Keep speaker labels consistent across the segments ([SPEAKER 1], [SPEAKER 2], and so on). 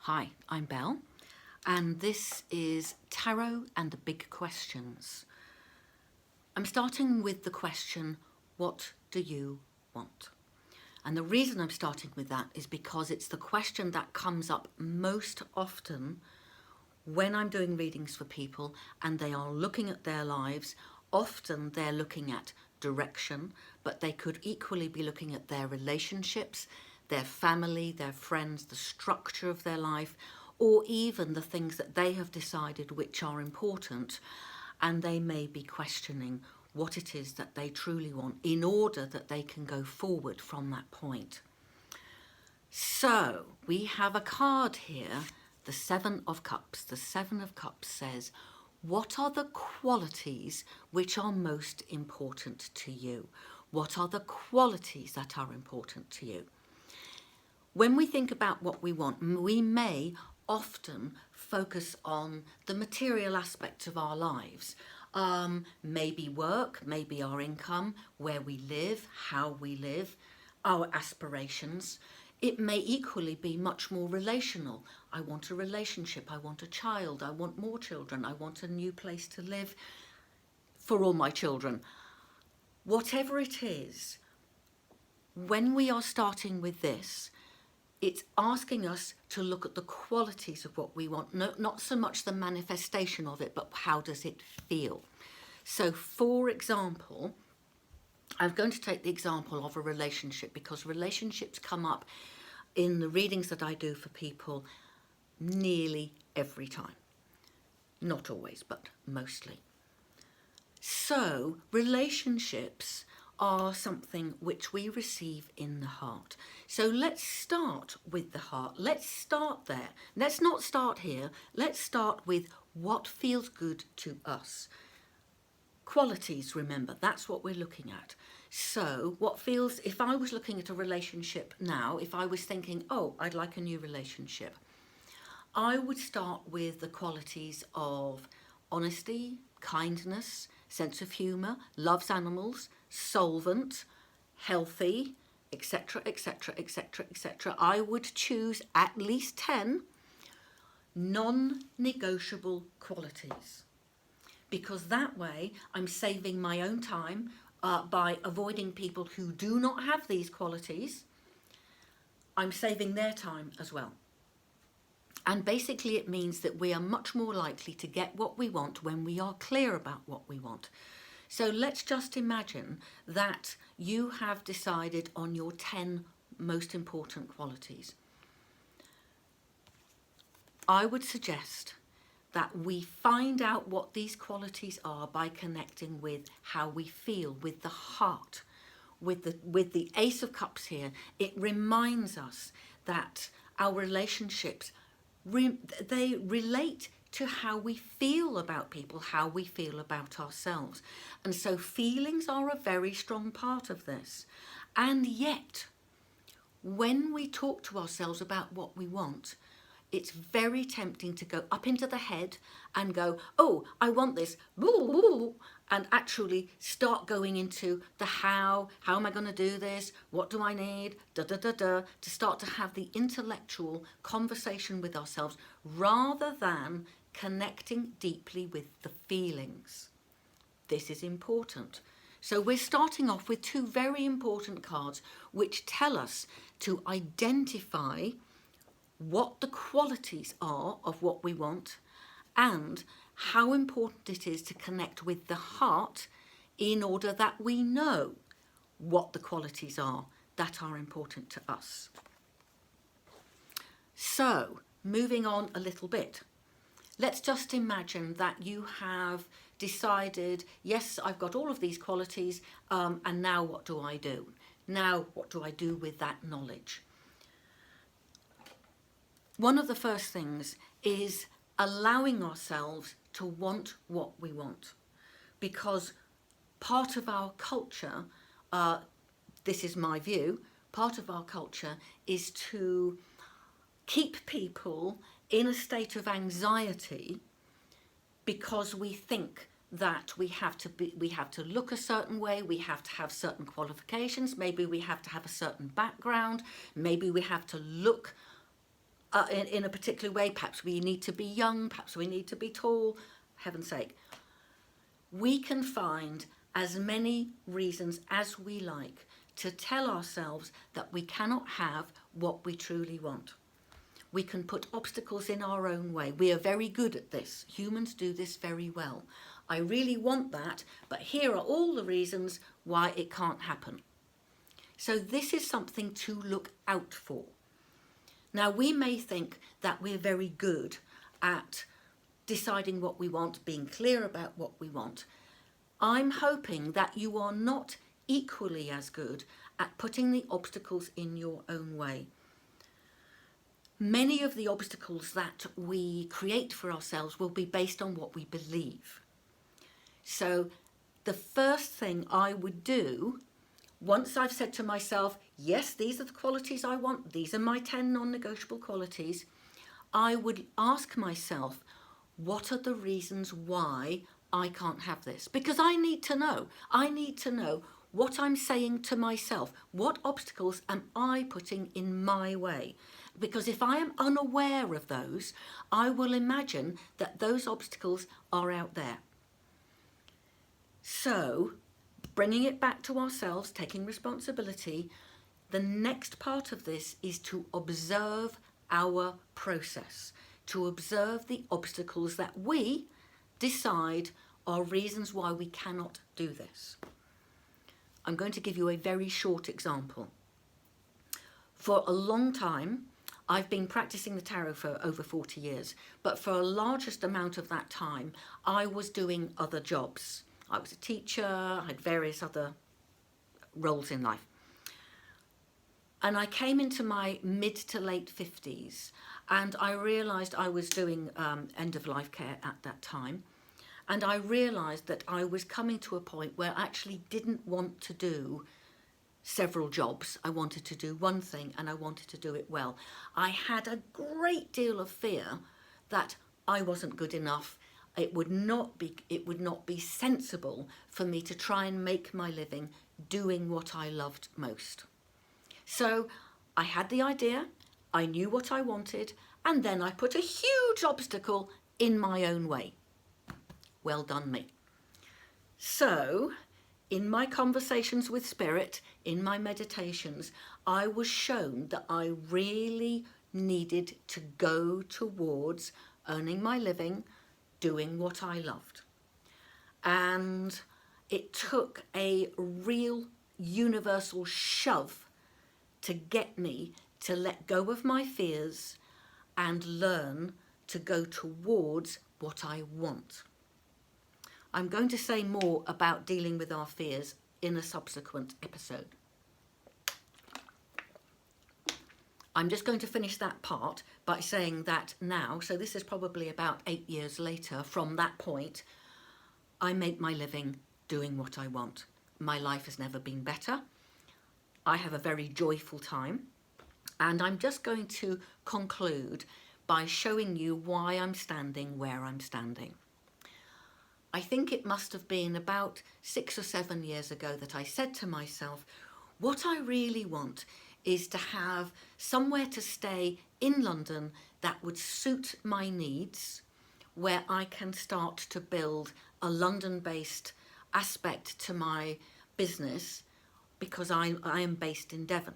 [SPEAKER 1] Hi, I'm Belle, and this is Tarot and the Big Questions. I'm starting with the question, what do you want? And the reason I'm starting with that is because it's the question that comes up most often when I'm doing readings for people and they are looking at their lives. Often they're looking at direction, but they could equally be looking at their relationships, their family, their friends, the structure of their life, or even the things that they have decided which are important, and they may be questioning what it is that they truly want in order that they can go forward from that point. So we have a card here, the Seven of Cups. The Seven of Cups says, what are the qualities which are most important to you? What are the qualities that are important to you? When we think about what we want, we may often focus on the material aspects of our lives. Maybe work, maybe our income, where we live, how we live, our aspirations. It may equally be much more relational. I want a relationship, I want a child, I want more children, I want a new place to live for all my children. Whatever it is, when we are starting with this, it's asking us to look at the qualities of what we want, not so much the manifestation of it, but how does it feel? So, for example, I'm going to take the example of a relationship because relationships come up in the readings that I do for people nearly every time. Not always, but mostly. So, relationships are something which we receive in the heart. So let's start with the heart. Let's start there. Let's not start here. Let's start with what feels good to us. Qualities, remember, that's what we're looking at. So what feels, if I was looking at a relationship now, if I was thinking, oh, I'd like a new relationship, I would start with the qualities of honesty, kindness, sense of humour, loves animals, solvent, healthy, etc., etc., etc., etc. I would choose at least 10 non-negotiable qualities, because that way I'm saving my own time by avoiding people who do not have these qualities. I'm saving their time as well. And basically it means that we are much more likely to get what we want when we are clear about what we want. So let's just imagine that you have decided on your 10 most important qualities. I would suggest that we find out what these qualities are by connecting with how we feel, with the heart. With the Ace of Cups here, it reminds us that our relationships, they relate to how we feel about people, how we feel about ourselves. And so feelings are a very strong part of this. And yet, when we talk to ourselves about what we want, it's very tempting to go up into the head and go, oh, I want this, and actually start going into the how am I going to do this, what do I need, to start to have the intellectual conversation with ourselves rather than connecting deeply with the feelings. This is important. So we're starting off with two very important cards which tell us to identify what the qualities are of what we want and how important it is to connect with the heart in order that we know what the qualities are that are important to us. So, moving on a little bit, let's just imagine that you have decided, yes, I've got all of these qualities, and now what do I do? Now, what do I do with that knowledge? One of the first things is allowing ourselves to want what we want, because part of our culture, this is my view, part of our culture is to keep people in a state of anxiety because we think that we have to look a certain way, we have to have certain qualifications, maybe we have to have a certain background, maybe we have to look in a particular way. Perhaps we need to be young, perhaps we need to be tall, heaven's sake. We can find as many reasons as we like to tell ourselves that we cannot have what we truly want. We can put obstacles in our own way. We are very good at this. Humans do this very well. I really want that, but here are all the reasons why it can't happen. So this is something to look out for. Now, we may think that we're very good at deciding what we want, being clear about what we want. I'm hoping that you are not equally as good at putting the obstacles in your own way. Many of the obstacles that we create for ourselves will be based on what we believe. So the first thing I would do, once I've said to myself, yes, these are the qualities I want, these are my 10 non-negotiable qualities, I would ask myself, what are the reasons why I can't have this? Because I need to know. I need to know what I'm saying to myself. What obstacles am I putting in my way? Because if I am unaware of those, I will imagine that those obstacles are out there. So, bringing it back to ourselves, taking responsibility, the next part of this is to observe our process, to observe the obstacles that we decide are reasons why we cannot do this. I'm going to give you a very short example. For a long time, I've been practicing the tarot for over 40 years, but for a largest amount of that time, I was doing other jobs. I was a teacher, I had various other roles in life. And I came into my mid to late 50s, and I realised I was doing end-of-life care at that time. And I realised that I was coming to a point where I actually didn't want to do several jobs. I wanted to do one thing, and I wanted to do it well. I had a great deal of fear that I wasn't good enough. It would not be sensible for me to try and make my living doing what I loved most. So I had the idea, I knew what I wanted, and then I put a huge obstacle in my own way. Well done me. So, in my conversations with Spirit, in my meditations, I was shown that I really needed to go towards earning my living, doing what I loved. And it took a real universal shove to get me to let go of my fears and learn to go towards what I want. I'm going to say more about dealing with our fears in a subsequent episode. I'm just going to finish that part by saying that now, so this is probably about 8 years later from that point, I make my living doing what I want. My life has never been better. I have a very joyful time, and I'm just going to conclude by showing you why I'm standing where I'm standing. I think it must have been about 6 or 7 years ago that I said to myself, what I really want is to have somewhere to stay in London that would suit my needs, where I can start to build a London-based aspect to my business, because I am based in Devon.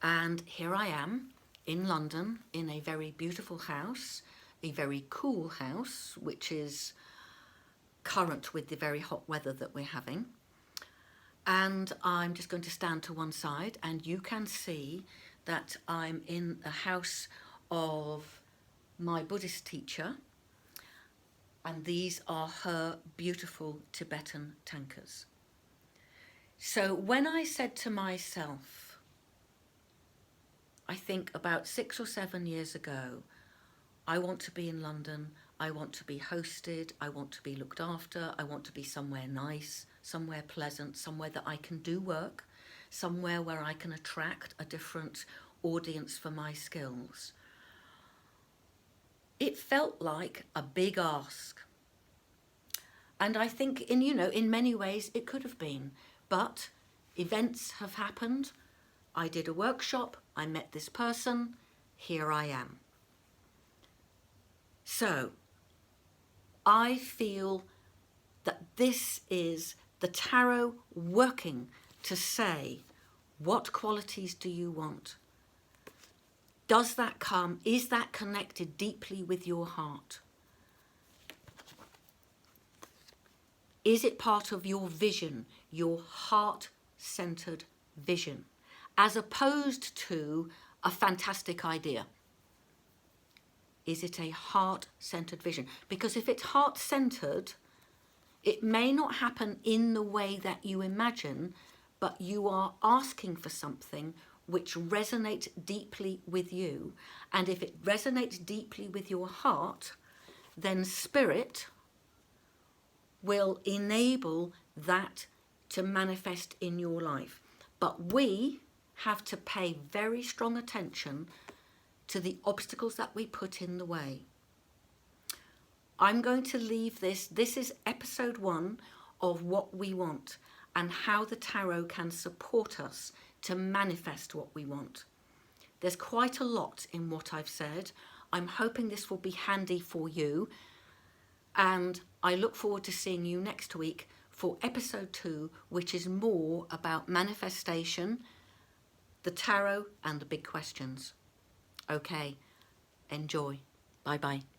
[SPEAKER 1] And here I am in London in a very beautiful house, a very cool house, which is current with the very hot weather that we're having. And I'm just going to stand to one side, and you can see that I'm in the house of my Buddhist teacher, and these are her beautiful Tibetan tankas. So when I said to myself, I think about 6 or 7 years ago, I want to be in London, I want to be hosted, I want to be looked after, I want to be somewhere nice, somewhere pleasant, somewhere that I can do work, somewhere where I can attract a different audience for my skills. It felt like a big ask. And I think in many ways it could have been, but events have happened. I did a workshop, I met this person, here I am. So I feel that this is the tarot working to say, what qualities do you want? Does that come? Is that connected deeply with your heart? Is it part of your vision, your heart-centered vision, as opposed to a fantastic idea? Is it a heart-centered vision? Because if it's heart-centered, it may not happen in the way that you imagine, but you are asking for something which resonates deeply with you. And if it resonates deeply with your heart, then Spirit will enable that to manifest in your life. But we have to pay very strong attention to the obstacles that we put in the way. I'm going to leave this. This is episode 1 of What We Want and how the tarot can support us to manifest what we want. There's quite a lot in what I've said. I'm hoping this will be handy for you. And I look forward to seeing you next week for episode 2, which is more about manifestation, the tarot, and the big questions. Okay, enjoy. Bye-bye.